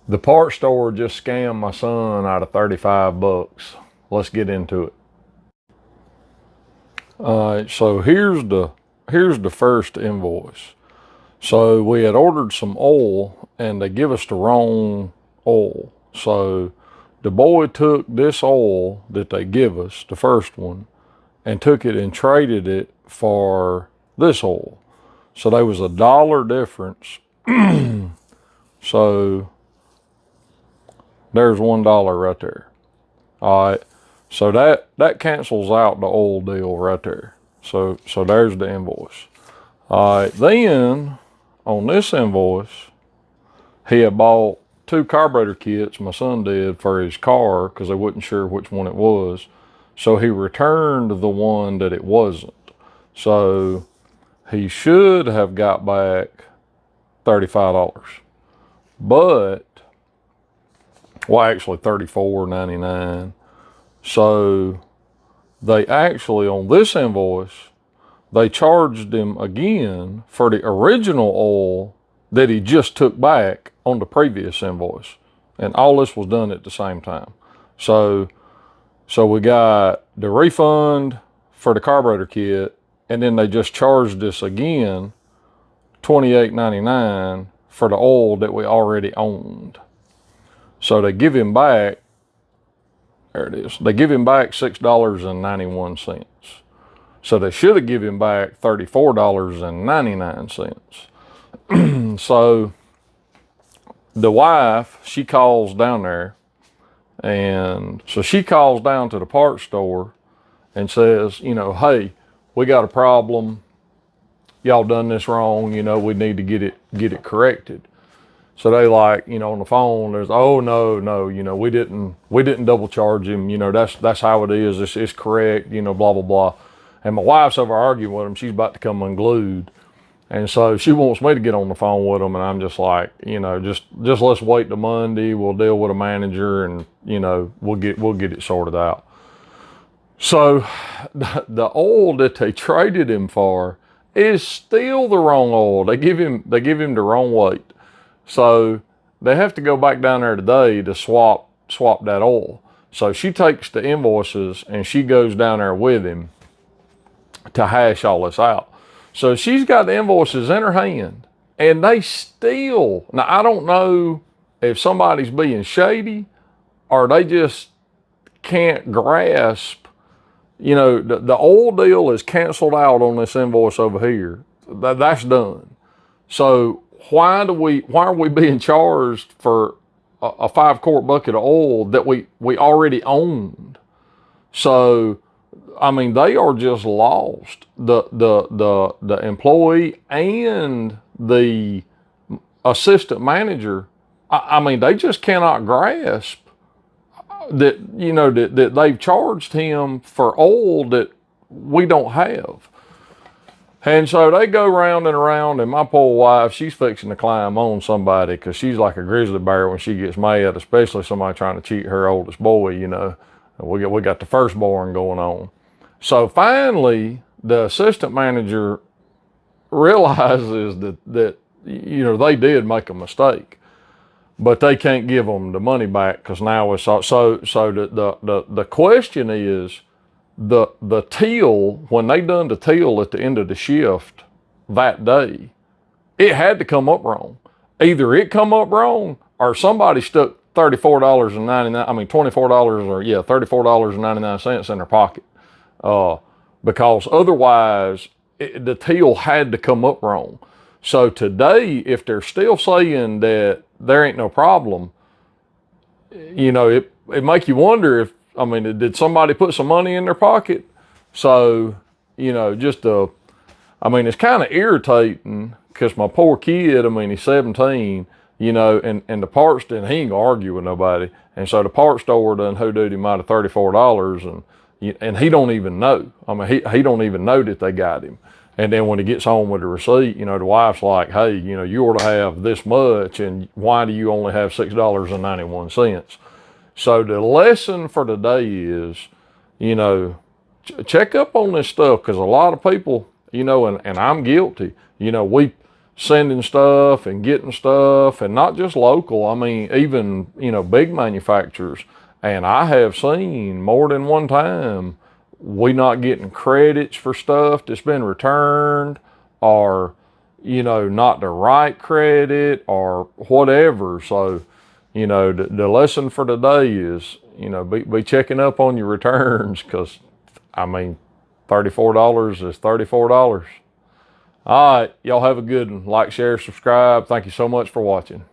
The parts store just scammed my son out of 35 bucks. Let's get into it. All right, so here's the first invoice. So we had ordered some oil and they give us the wrong oil. So the boy took this oil that they give us, the first one, and took it and traded it for this oil. So there was $1 difference. So there's $1 right there. All right. So that cancels out the oil deal right there. So there's the invoice. All right. Then on this invoice, he had bought 2 carburetor kits, my son did, for his car because they wasn't sure which one it was. So he returned the one that it wasn't. So he should have got back $35. But, well, actually $34.99. So they actually, on this invoice, they charged him again for the original oil that he just took back on the previous invoice. And all this was done at the same time. So we got the refund for the carburetor kit, and then they just charged us again $28.99 for the oil that we already owned. So they give him back, there it is, they give him back $6.91. So they should have given him back $34.99. So the wife, she calls down there, and so she calls down to the parts store and says, hey, we got a problem. Y'all done this wrong. We need to get it corrected. So they on the phone, there's, oh, no, we didn't double charge him. That's how it is. It's correct, blah, blah, blah. And my wife's over arguing with him. She's about to come unglued. And so she wants me to get on the phone with them. And I'm just like, just let's wait till Monday. We'll deal with a manager and, we'll get it sorted out. So the oil that they traded him for is still the wrong oil. They give him the wrong weight. So they have to go back down there today to swap that oil. So she takes the invoices and she goes down there with him to hash all this out. So she's got the invoices in her hand, and they still, now I don't know if somebody's being shady or they just can't grasp, the oil deal is canceled out on this invoice over here. That's done. So why are we being charged for a 5-quart bucket of oil that we already owned? So, I mean, they are just lost. The employee and the assistant manager, I mean, they just cannot grasp that, that they've charged him for oil that we don't have. And so they go round and around, and my poor wife, she's fixing to climb on somebody because she's like a grizzly bear when she gets mad, especially somebody trying to cheat her oldest boy, We got the firstborn going on. So finally, the assistant manager realizes that they did make a mistake, but they can't give them the money back because now it's so the question is, the till, when they done the till at the end of the shift that day, it had to come up wrong. Either it come up wrong or somebody stuck $34.99 in their pocket. Because otherwise the till had to come up wrong. So today, if they're still saying that there ain't no problem, it make you wonder if, did somebody put some money in their pocket? So, it's kind of irritating because my poor kid, he's 17, and the parts he ain't gonna argue with nobody. And so the parts store done hoodooed him out of $34 and he don't even know. He don't even know that they got him. And then when he gets home with the receipt, the wife's like, hey, you ought to have this much, and why do you only have $6.91? So the lesson for today is, check up on this stuff, because a lot of people, and I'm guilty, sending stuff and getting stuff, and not just local. I mean, even, big manufacturers. And I have seen more than one time we not getting credits for stuff that's been returned, or, not the right credit or whatever. So, the lesson for today is, be checking up on your returns, because, I mean, $34 is $34. All right, y'all have a good one. Like, share, subscribe. Thank you so much for watching.